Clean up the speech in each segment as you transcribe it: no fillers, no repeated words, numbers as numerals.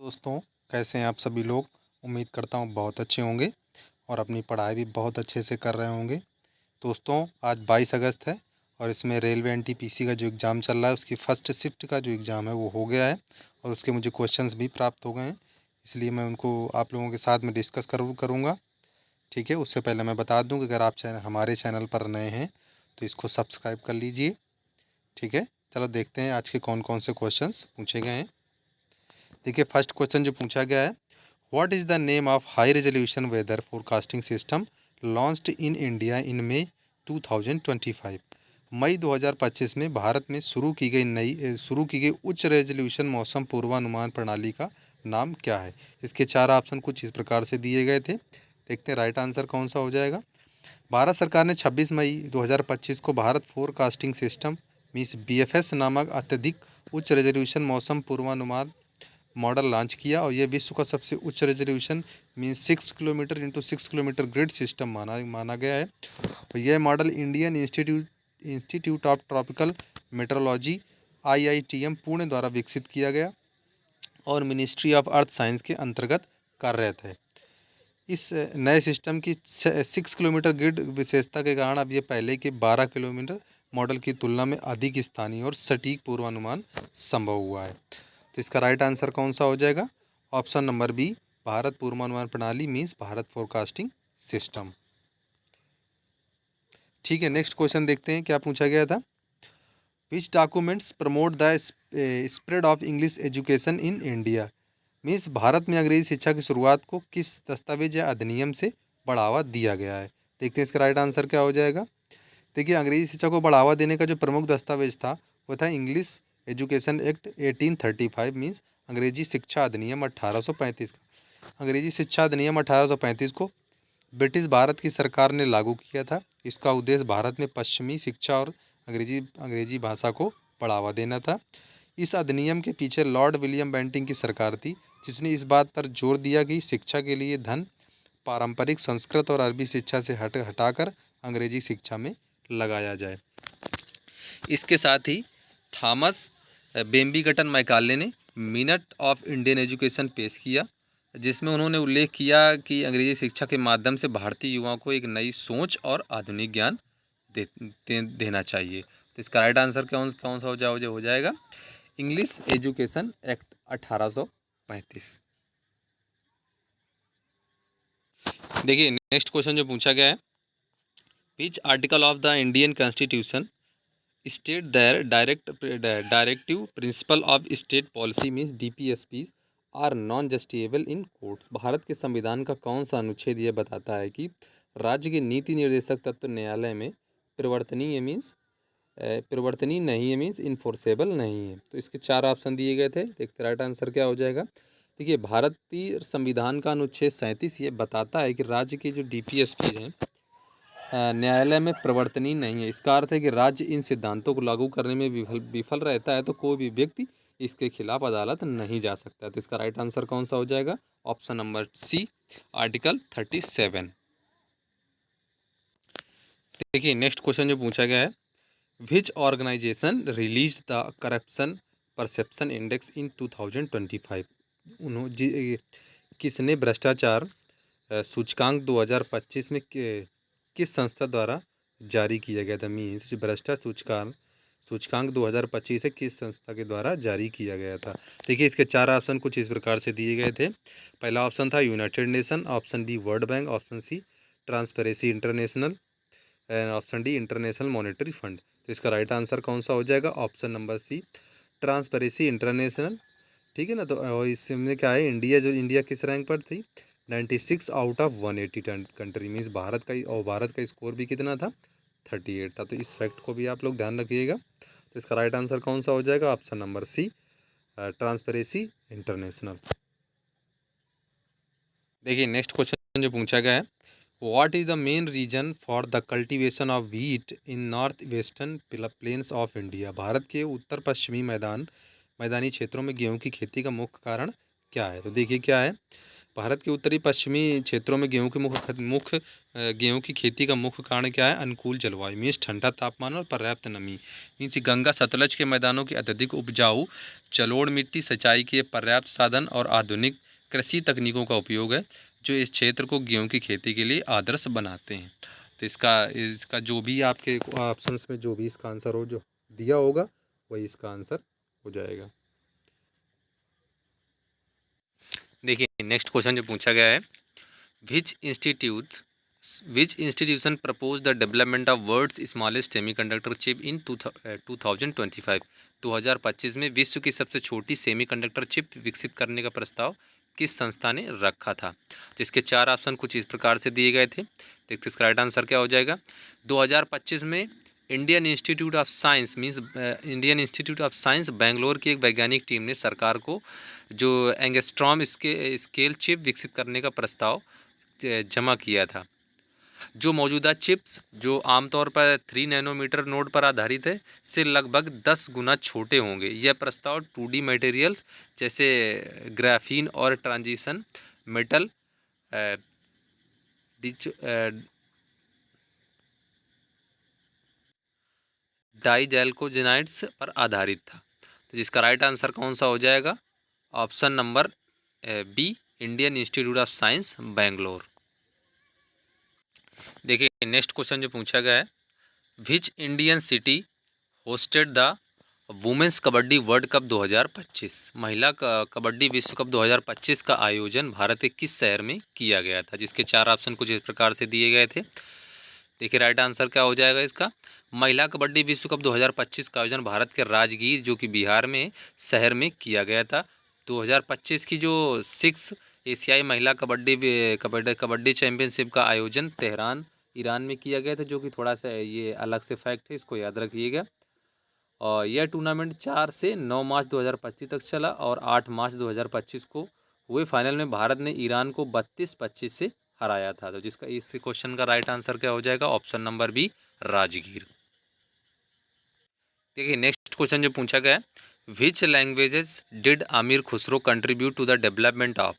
दोस्तों, कैसे हैं आप सभी लोग। उम्मीद करता हूँ बहुत अच्छे होंगे और अपनी पढ़ाई भी बहुत अच्छे से कर रहे होंगे। दोस्तों, आज 22 अगस्त है और इसमें रेलवे एनटीपीसी का जो एग्ज़ाम चल रहा है उसकी फ़र्स्ट शिफ्ट का जो एग्ज़ाम है वो हो गया है और उसके मुझे क्वेश्चंस भी प्राप्त हो गए हैं। इसलिए मैं उनको आप लोगों के साथ में डिस्कस करूँगा। ठीक है, उससे पहले मैं बता दूँ कि अगर आप हमारे चैनल पर नए हैं तो इसको सब्सक्राइब कर लीजिए। ठीक है, चलो देखते हैं आज के कौन कौन से क्वेश्चंस पूछे गए हैं। देखिए, फर्स्ट क्वेश्चन जो पूछा गया है, what is the name of high resolution weather forecasting system launched in India in May 2025। मई 2025 में भारत में शुरू की गई उच्च रेजोल्यूशन मौसम पूर्वानुमान प्रणाली का नाम क्या है। इसके चार ऑप्शन कुछ इस प्रकार से दिए गए थे। देखते हैं राइट आंसर कौन सा हो जाएगा। भारत सरकार ने 26 मई 2025 को Bharat forecasting system means BFS नामक अत्यधिक उच्च रेजोल्यूशन मौसम पूर्वानुमान मॉडल लॉन्च किया और यह विश्व का सबसे उच्च resolution mean 6 kilometre grid system माना गया है। और यह model Indian institute of tropical metrology IITM Pune द्वारा विकसित किया गया और मिनिस्ट्री ऑफ अर्थ साइंस के अंतर्गत कार्यरत है। इस नए सिस्टम की 6 किलोमीटर ग्रिड विशेषता के कारण अब ये पहले के 12 किलोमीटर मॉडल की तुलना में अधिक स्थानीय और सटीक पूर्वानुमान संभव हुआ है। तो इसका राइट आंसर कौन सा हो जाएगा। ऑप्शन नंबर बी, भारत पूर्वानुमान प्रणाली मीन्स भारत फोरकास्टिंग सिस्टम। ठीक है, नेक्स्ट क्वेश्चन देखते हैं क्या पूछा गया था। Which documents promote the spread of English education in India. Means Bharat में अंग्रेजी शिक्षा की शुरुआत को किस दस्तावेज या अधिनियम से बढ़ावा दिया गया है। देखते हैं इसका राइट आंसर क्या हो जाएगा। देखिए, अंग्रेजी शिक्षा को बढ़ावा देने का जो प्रमुख दस्तावेज था वो था इंग्लिश एजुकेशन एक्ट 1835 मीन्स अंग्रेजी शिक्षा अधिनियम 1835 का। अंग्रेजी शिक्षा अधिनियम 1835 को ब्रिटिश भारत की सरकार ने लागू किया था। इसका उद्देश्य भारत में पश्चिमी शिक्षा और अंग्रेजी भाषा को बढ़ावा देना था। इस अधिनियम के पीछे लॉर्ड विलियम बेंटिंग की सरकार थी, जिसने इस बात पर जोर दिया कि शिक्षा के लिए धन पारंपरिक संस्कृत और अरबी शिक्षा से हटाकर अंग्रेजी शिक्षा में लगाया जाए। इसके साथ ही थॉमस बेम्बिंगटन मैकाले ने मिनट ऑफ इंडियन एजुकेशन पेश किया, जिसमें उन्होंने उल्लेख किया कि अंग्रेजी शिक्षा के माध्यम से भारतीय युवाओं को एक नई सोच और आधुनिक ज्ञान देना चाहिए। तो इसका राइट आंसर कौन कौन सा हो जाएगा इंग्लिश एजुकेशन एक्ट 1835। देखिए, नेक्स्ट क्वेश्चन जो पूछा गया है, which article of the Indian constitution state their directive principle of state policy means DPSPs are non justiciable in courts. Bharat के संविधान का कौन सा अनुच्छेद यह बताता है कि राज्य के नीति निर्देशक तत्व न्यायालय में परिवर्तनीय नहीं है मीन्स इन्फोर्सेबल नहीं है। तो इसके चार ऑप्शन दिए गए थे। देखते राइट आंसर क्या हो जाएगा। देखिए, भारतीय संविधान का अनुच्छेद 37 ये बताता है कि राज्य के जो DPSP हैं न्यायालय में परिवर्तनीय नहीं है। इसका अर्थ है कि राज्य इन सिद्धांतों को लागू करने में विफल रहता है तो कोई भी व्यक्ति इसके खिलाफ अदालत नहीं जा सकता। तो इसका राइट आंसर कौन सा हो जाएगा। Option number C, article 37। देखिए, नेक्स्ट क्वेश्चन जो पूछा गया है, which organization release the corruption perception index in 2025। किसने भ्रष्टाचार सूचकांक 2025 में किस संस्था द्वारा जारी किया गया था। मीन्स जो भ्रष्टाचार सूचकांक 2025 है किस संस्था के द्वारा जारी किया गया था। देखिए, इसके चार ऑप्शन कुछ इस प्रकार से दिए गए थे। पहला ऑप्शन था United Nation, option B World Bank, option C Transparency International and option D International Monetary Fund. तो इसका राइट आंसर कौन सा हो जाएगा। Option number C, Transparency International. ठीक है ना। तो इसमें क्या है, इंडिया किस रैंक पर थी, 96 out of 180 country means Bharat का स्कोर भी कितना था, 38 था। तो इस फैक्ट को भी आप लोग ध्यान रखिएगा। तो इसका राइट आंसर कौन सा हो जाएगा। Option number C, Transparency International. देखिए, नेक्स्ट क्वेश्चन जो पूछा गया है, what is the main reason for the cultivation of wheat in north western plains of India. Bharat के उत्तर पश्चिमी मैदानी क्षेत्रों में गेहूं की खेती का मुख्य कारण क्या है। तो देखिए क्या है, भारत के उत्तरी पश्चिमी क्षेत्रों में गेहूं की खेती का मुख्य कारण क्या है? अनुकूल जलवायु, मीन्स ठंडा तापमान और पर्याप्त नमी। मीन्स गंगा सतलज के मैदानों की अत्यधिक उपजाऊ, जलोढ़ मिट्टी, सिंचाई के पर्याप्त साधन और आधुनिक कृषि तकनीकों का उपयोग है जो इस क्षेत्र को गेहूं की खेती के लिए आदर्श बनाते हैं। तो इसका इसका जो भी आपके ऑप्शंस में जो भी इसका आंसर हो जो दिया होगा वही इसका आंसर हो जाएगा। देखिए नेक्स्ट क्वेश्चन जो पूछा गया है, which institute which institution propose the development of world's smallest semiconductor chip in 2025। 2025 में विश्व की सबसे छोटी सेमीकंडक्टर चिप विकसित करने का प्रस्ताव किस संस्था ने रखा था? जिसके चार ऑप्शन कुछ इस प्रकार से दिए गए थे। देखते इसका राइट आंसर क्या हो जाएगा। 2025 में Indian institute of science means Indian institute of science Bangalore की एक वैज्ञानिक टीम ने सरकार को जो एंगस्ट्रॉम स्केल चिप विकसित करने का प्रस्ताव जमा किया था। जो मौजूदा चिप्स जो आमतौर पर 3 नैनोमीटर नोड पर आधारित है से लगभग 10 गुना छोटे होंगे। यह प्रस्ताव 2D मटेरियल्स जैसे ग्राफीन और ट्रांजिशन मेटल डाइजैल्कोजेनाइड्स पर आधारित था। तो जिसका राइट आंसर कौन सा हो जाएगा? Option number B, Indian institute of science Bangalore. देखिए नेक्स्ट क्वेश्चन जो पूछा गया है, which Indian city hosted the women's kabaddi world cup 2025। महिला कबड्डी विश्व कप 2025 का आयोजन भारत के किस शहर में किया गया था? जिसके चार ऑप्शन कुछ इस प्रकार से दिए गए थे। देखिए राइट आंसर क्या हो जाएगा इसका। महिला कबड्डी विश्व कप 2025 का आयोजन भारत के राजगीर जो कि बिहार में शहर में किया गया था। 2025 की जो 6 एशियाई महिला कबड्डी चैंपियनशिप का आयोजन तेहरान ईरान में किया गया था, जो कि थोड़ा सा ये अलग से फैक्ट है, इसको याद रखिएगा। और यह टूर्नामेंट 4 से 9 मार्च 2025 तक चला और 8 मार्च 2025 को हुए फाइनल में भारत ने ईरान को 32-25 से हराया था। तो जिसका इस क्वेश्चन का राइट आंसर क्या हो जाएगा? Option number B, Rajgir. देखिए नेक्स्ट क्वेश्चन जो पूछा गया है, विच languages did Amir Khusro contribute to the development of.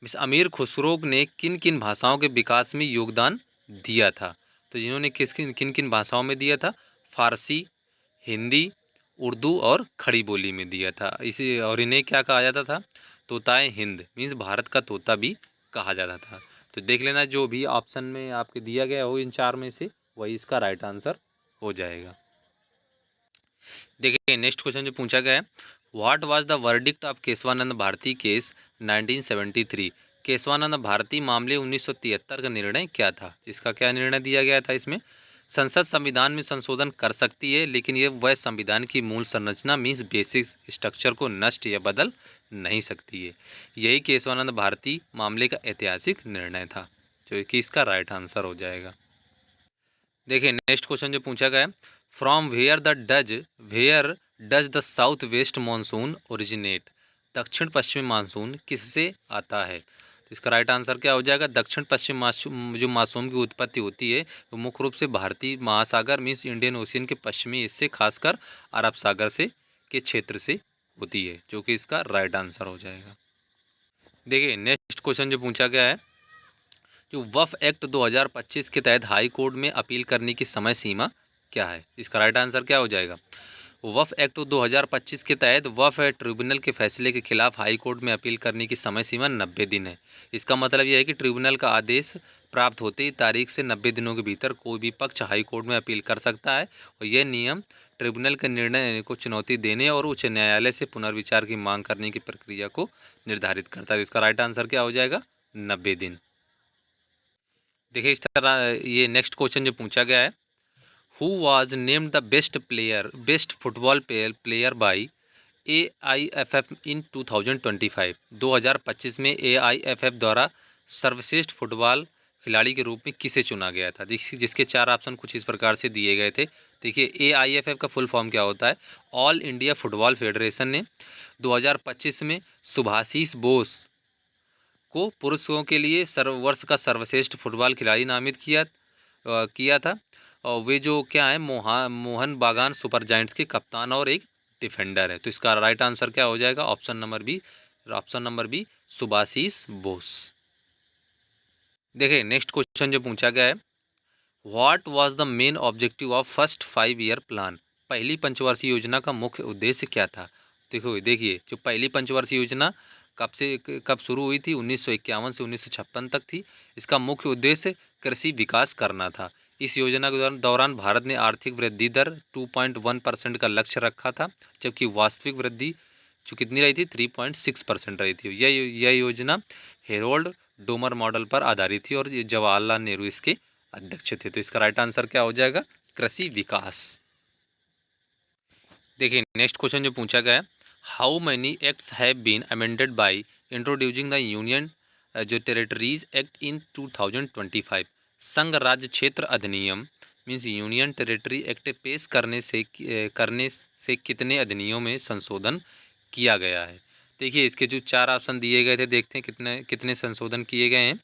मिस अमीर खुसरो ने किन किन भाषाओं के विकास में योगदान दिया था? तो जिन्होंने किन किन भाषाओं में दिया था? फारसी, हिंदी, उर्दू और खड़ी बोली में दिया था। इसी और इन्हें क्या कहा जाता था? तोताए हिंद, मीन्स भारत का तोता भी कहा जाता था। तो देख लेना जो भी ऑप्शन में आपके दिया गया हो इन चार में से वही इसका राइट आंसर हो जाएगा। देखिए नेक्स्ट क्वेश्चन जो पूछा गया है, what was the verdict of Kesavananda Bharati case 1973। Kesavananda Bharati मामले 1973 का निर्णय क्या था? इसका क्या निर्णय दिया गया था इसमें? संसद संविधान में संशोधन कर सकती है लेकिन ये वह संविधान की मूल संरचना मीन्स बेसिक स्ट्रक्चर को नष्ट या बदल नहीं सकती है। यही केशवानंद भारती मामले का ऐतिहासिक निर्णय था, जो कि इसका राइट आंसर हो जाएगा। देखिए नेक्स्ट क्वेश्चन जो पूछा गया है, from where does the south west monsoon originate. दक्षिण पश्चिमी मानसून किससे आता है? इसका राइट आंसर क्या हो जाएगा? दक्षिण पश्चिम मानसून जो मानसून की उत्पत्ति होती है वो मुख्य रूप से भारतीय महासागर मीन्स इंडियन ओशियन के पश्चिमी हिस्से खासकर अरब सागर से के क्षेत्र से होती है, जो कि इसका राइट आंसर हो जाएगा। देखिए नेक्स्ट क्वेश्चन जो पूछा गया है, जो वफ एक्ट 2025 के तहत हाई कोर्ट में अपील करने की समय सीमा क्या है? इसका राइट आंसर क्या हो जाएगा? वफ एक्ट 2025 के तहत वफ ट्रिब्यूनल के फैसले के खिलाफ हाई कोर्ट में अपील करने की समय सीमा 90 दिन है। इसका मतलब यह है कि ट्रिब्यूनल का आदेश प्राप्त होते ही तारीख से 90 दिनों के भीतर कोई भी पक्ष हाई कोर्ट में अपील कर सकता है और यह नियम ट्रिब्यूनल के निर्णय को चुनौती देने और उच्च न्यायालय से पुनर्विचार की मांग करने की प्रक्रिया को निर्धारित करता है। इसका राइट आंसर क्या हो जाएगा? 90 दिन। देखिए इस तरह ये नेक्स्ट क्वेश्चन जो पूछा गया है, who was named the best football player by AIFF in 2025। 2025 में AIFF द्वारा सर्वश्रेष्ठ फुटबॉल खिलाड़ी के रूप में किसे चुना गया था? जिसके चार ऑप्शन कुछ इस प्रकार से दिए गए थे। देखिए AIFF का फुल फॉर्म क्या होता है? ऑल इंडिया फुटबॉल फेडरेशन ने 2025 में सुभाषिस बोस को पुरुषों के लिए वर्ष का सर्वश्रेष्ठ फुटबॉल खिलाड़ी नामित किया था। और वे जो क्या है मोहन बागान सुपर जायंट्स के कप्तान और एक डिफेंडर है। तो इसका राइट आंसर क्या हो जाएगा? Option number B, option number B Subhashish Bose. देखिए नेक्स्ट क्वेश्चन जो पूछा गया है, what was the main objective of first 5 year plan. पहली पंचवर्षीय योजना का मुख्य उद्देश्य क्या था। देखो देखिए जो पहली पंचवर्षीय योजना कब शुरू हुई थी, 1951 से 1956 तक थी। इसका मुख्य उद्देश्य कृषि विकास करना था। इस योजना के दौरान भारत ने आर्थिक वृद्धि दर 2.1% का लक्ष्य रखा था, जबकि वास्तविक वृद्धि जो कितनी रही थी 3.6% रही थी। यह योजना हेरोल्ड डोमर मॉडल पर आधारित थी और जवाहरलाल नेहरू इसके अध्यक्ष थे। तो इसका राइट आंसर क्या हो जाएगा, कृषि विकास। देखिए नेक्स्ट क्वेश्चन जो पूछा गया है, how many acts have been amended by introducing the union जो टेरिटरीज एक्ट इन 2025। संघ राज्य क्षेत्र अधिनियम मीन्स यूनियन टेरिटरी एक्ट पेश करने से कितने अधिनियमों में संशोधन किया गया है। देखिए इसके जो 4 ऑप्शन दिए गए थे, देखते हैं कितने कितने संशोधन किए गए हैं।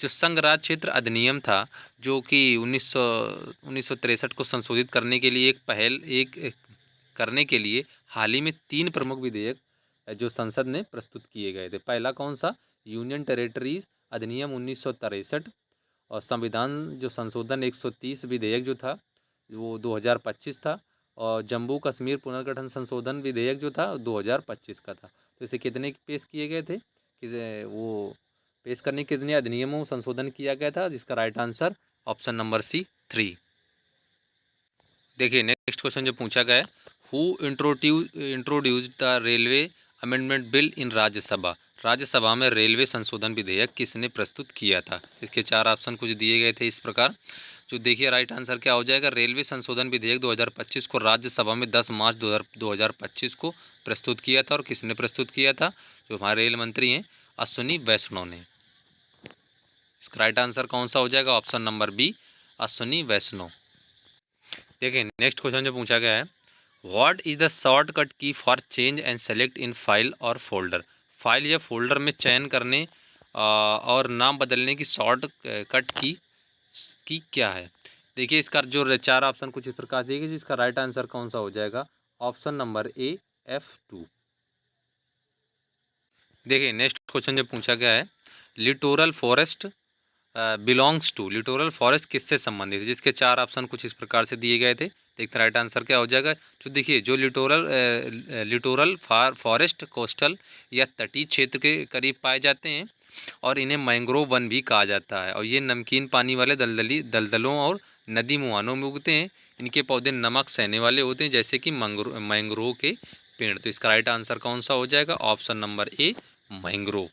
जो संघ राज्य क्षेत्र अधिनियम था, जो कि 1963 को संशोधित करने के लिए करने के लिए हाल ही में 3 प्रमुख विधेयक जो संसद ने प्रस्तुत किए गए थे। पहला कौन सा, यूनियन टेरिटरीज अधिनियम 1963, और संविधान जो संशोधन 130 विधेयक जो था वो 2025 था, और जम्मू कश्मीर पुनर्गठन संशोधन विधेयक जो था 2025 का था। तो इसे कितने पेश किए गए थे, कि वो पेश करने के कितने अधिनियमों संशोधन किया गया था, जिसका right answer option number C 3। देखिए नेक्स्ट क्वेश्चन जो पूछा गया है, who introduced the railway amendment bill in Rajya Sabha. Rajya Sabha में रेलवे संशोधन विधेयक किसने प्रस्तुत किया था। इसके 4 ऑप्शन कुछ दिए गए थे इस प्रकार। जो देखिए राइट आंसर क्या हो जाएगा, रेलवे संशोधन विधेयक 2025 को राज्यसभा में 10 मार्च 2025 को प्रस्तुत किया था। और किसने प्रस्तुत किया था, जो हमारे रेल मंत्री हैं अश्विनी वैष्णव ने। इसका राइट आंसर कौन सा हो जाएगा, ऑप्शन नंबर बी अश्विनी वैष्णव। देखिए नेक्स्ट क्वेश्चन जो पूछा गया है, व्हाट इज द शॉर्टकट की for change and select in file और फोल्डर। फाइल या फोल्डर में चयन करने और नाम बदलने की शॉर्टकट की क्या है। देखिए इसका जो 4 ऑप्शन कुछ इस प्रकार दिए गए, इसका राइट आंसर कौन सा हो जाएगा, ऑप्शन नंबर ए F2। देखिए नेक्स्ट क्वेश्चन जो पूछा गया है, littoral forest belongs to. Littoral forest किससे संबंधित है, जिसके 4 ऑप्शन कुछ इस प्रकार से दिए गए थे। देखते राइट आंसर क्या हो जाएगा। जो देखिए जो लिटोरल फॉरेस्ट कोस्टल या तटीय क्षेत्र के करीब पाए जाते हैं, और इन्हें मैंग्रोव वन भी कहा जाता है। और ये नमकीन पानी वाले दलदलों और नदी मुहानों में उगते हैं। इनके पौधे नमक सहने वाले होते हैं, जैसे कि मैंग्रोव के पेड़। तो इसका राइट आंसर कौन सा हो जाएगा, ऑप्शन नंबर ए मैंग्रोव।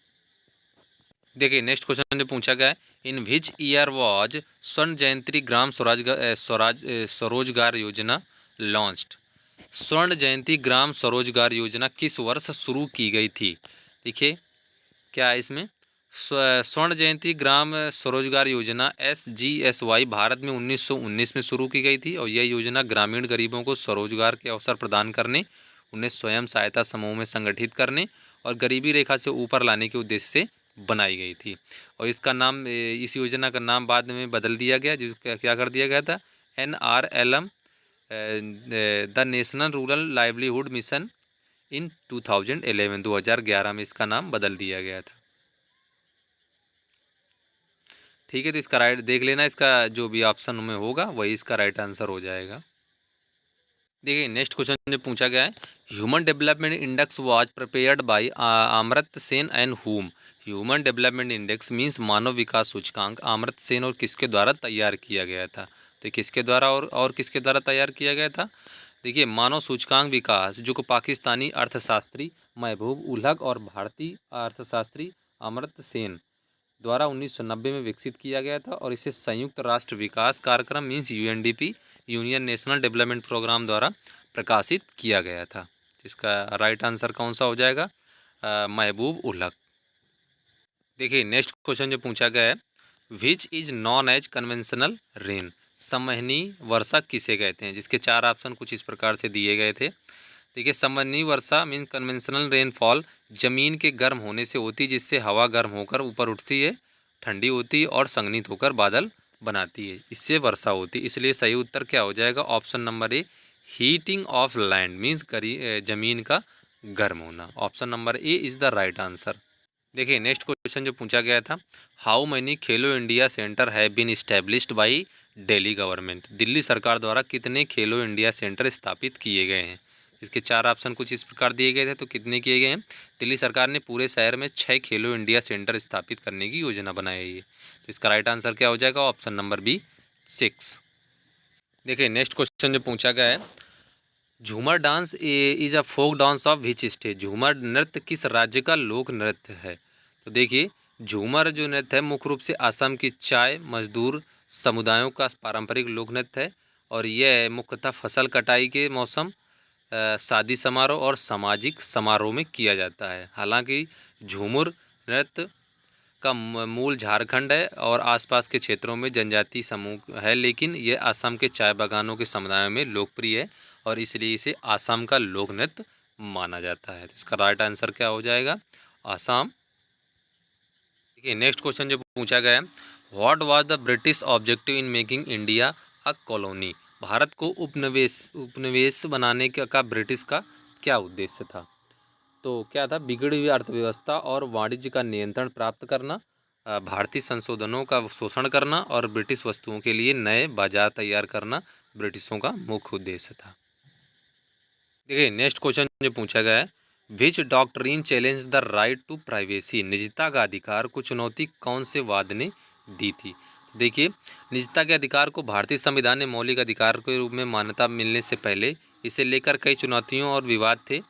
देखिए नेक्स्ट क्वेश्चन जो पूछा गया है, इन विच ईयर वाज स्वर्ण जयंती ग्राम स्वरोजगार योजना लॉन्च्ड। स्वर्ण जयंती ग्राम स्वरोजगार योजना किस वर्ष शुरू की गई थी। देखिए क्या है इसमें, स्वर्ण जयंती ग्राम स्वरोजगार योजना SGSY भारत में 1919 में शुरू की गई थी। और यह योजना ग्रामीण गरीबों को स्वरोजगार के अवसर प्रदान करने, उन्हें स्वयं सहायता समूह में संगठित करने और गरीबी रेखा से ऊपर लाने के उद्देश्य से बनाई गई थी। और इसका नाम, इस योजना का नाम बाद में बदल दिया गया, जिसका क्या कर दिया गया था, NRLM the national rural livelihood mission in 2011 में इसका नाम बदल दिया गया था। ठीक है, तो इसका राइट देख लेना, इसका जो भी ऑप्शन में होगा वही इसका राइट आंसर हो जाएगा। देखिए नेक्स्ट क्वेश्चन जो पूछा गया है, human development index was prepared by Amartya Sen and whom. Human development index means मानव विकास सूचकांक अमर्त्य सेन और किसके द्वारा तैयार किया गया था। तो किसके द्वारा और किसके द्वारा तैयार किया गया था। देखिए मानव सूचकांक विकास जो को पाकिस्तानी अर्थशास्त्री महबूब उल हक और भारतीय अर्थशास्त्री अमर्त्य सेन द्वारा 1990 में विकसित किया गया था। और इसे संयुक्त राष्ट्र विकास कार्यक्रम means UNDP union national development programme द्वारा प्रकाशित किया गया था। इसका राइट आंसर कौन सा हो जाएगा, महबूब उल हक। देखिए नेक्स्ट क्वेश्चन जो पूछा गया है, which is known as convectional rain. संवहनी वर्षा किसे कहते हैं, जिसके 4 ऑप्शन कुछ इस प्रकार से दिए गए थे। देखिए संवहनी वर्षा मीन कन्वेंशनल रेनफॉल जमीन के गर्म होने से होती, जिससे हवा गर्म होकर ऊपर उठती है, ठंडी होती है और संघनित होकर बादल बनाती है, इससे वर्षा होती है। इसलिए सही उत्तर क्या हो जाएगा, option number A heating of land means जमीन का गर्म होना। Option number A is the right answer. देखिए नेक्स्ट क्वेश्चन जो पूछा गया था, how many Khelo India centre have been established by Delhi government. Delhi सरकार द्वारा कितने खेलो इंडिया सेंटर स्थापित किए गए हैं। इसके चार ऑप्शन कुछ इस प्रकार दिए गए थे, तो कितने किए गए हैं। दिल्ली सरकार ने पूरे शहर में 6 खेलो इंडिया सेंटर स्थापित करने की योजना बनाई है। तो इसका राइट आंसर क्या हो जाएगा, ऑप्शन नंबर बी 6। देखिए नेक्स्ट क्वेश्चन जो पूछा गया है, Jhumar dance is a folk dance of which state. Jhumar नृत्य किस राज्य का लोक नृत्य है। तो देखिए झूमर जो नृत्य है मुख्य रूप से असम की चाय मजदूर समुदायों का पारंपरिक लोक नृत्य है, और यह मुख्यतः फसल कटाई के मौसम, शादी समारोह और सामाजिक समारोह में किया जाता है। हालांकि झूमर नृत्य का मूल झारखंड है और आसपास के क्षेत्रों में जनजाति समूह है, लेकिन ये असम के चाय बागानों के समुदायों में लोकप्रिय है और इसलिए इसे असम का लोक नृत्य माना जाता है। तो इसका राइट आंसर क्या हो जाएगा, असम। देखिए नेक्स्ट क्वेश्चन जो पूछा गया है, what was the British objective in making India a colony. Bharat को उपनिवेश बनाने का ब्रिटिश का क्या उद्देश्य था। तो क्या था, बिगड़ी हुई अर्थव्यवस्था और वाणिज्य का नियंत्रण प्राप्त करना, भारतीय संशोधनों का शोषण करना और ब्रिटिश वस्तुओं के लिए नए बाजार तैयार करना ब्रिटिशों का मुख्य उद्देश्य था। देखिए नेक्स्ट क्वेश्चन जो पूछा गया है, which doctrine challenge the right to privacy. निजता का अधिकार को चुनौती कौन से वाद ने दी थी। देखिए निजता के अधिकार को भारतीय संविधान ने मौलिक अधिकार के रूप में मान्यता मिलने से पहले इसे लेकर कई चुनौतियों और विवाद थे।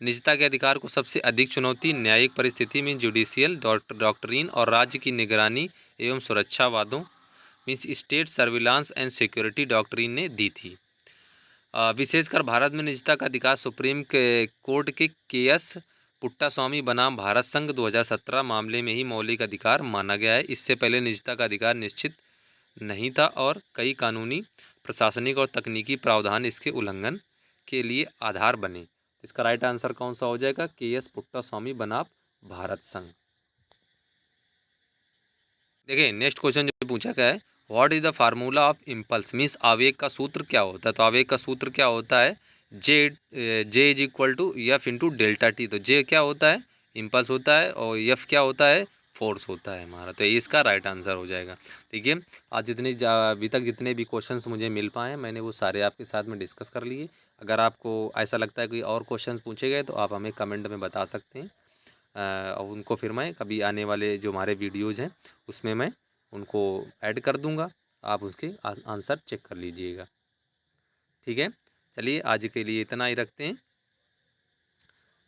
निजता के अधिकार को सबसे अधिक चुनौती न्यायिक परिस्थिति में जुडिशियल डॉक्ट्रिन और राज्य की निगरानी एवं सुरक्षावादों means state surveillance and security doctrine ने दी थी। विशेषकर भारत में निजता का अधिकार सुप्रीम कोर्ट के केएस पुट्टास्वामी बनाम भारत संघ 2017 मामले में ही मौलिक अधिकार माना गया है। इससे पहले निजता का अधिकार निश्चित नहीं था और कई कानूनी प्रशासनिक और तकनीकी प्रावधान इसके उल्लंघन के लिए आधार बने। इसका राइट आंसर कौन सा हो जाएगा, केएस पुट्टास्वामी बनाम भारत संघ। देखिए नेक्स्ट क्वेश्चन जो पूछा गया है, what is the formula of impulse means आवेग का सूत्र क्या होता है। तो आवेग का सूत्र क्या होता है, J is equal to F into delta T. तो जे क्या होता है, इम्पल्स होता है, और एफ क्या होता है, फोर्स होता है हमारा। तो इसका राइट आंसर हो जाएगा। देखिए आज अभी तक जितने भी क्वेश्चंस मुझे मिल पाए हैं मैंने वो सारे आपके साथ में डिस्कस कर लिए। अगर आपको ऐसा लगता है कोई और क्वेश्चंस पूछे गए तो आप हमें कमेंट में बता सकते हैं, और उनको फिर मैं कभी आने वाले जो हमारे वीडियोज़ हैं उसमें मैं उनको ऐड कर दूंगा, आप उसके आंसर चेक कर लीजिएगा। ठीक है, चलिए आज के लिए इतना ही रखते हैं,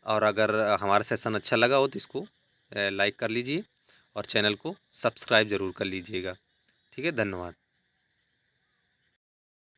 और अगर हमारा सेशन अच्छा लगा हो तो इसको लाइक कर लीजिए और चैनल को सब्सक्राइब ज़रूर कर लीजिएगा। ठीक है, धन्यवाद।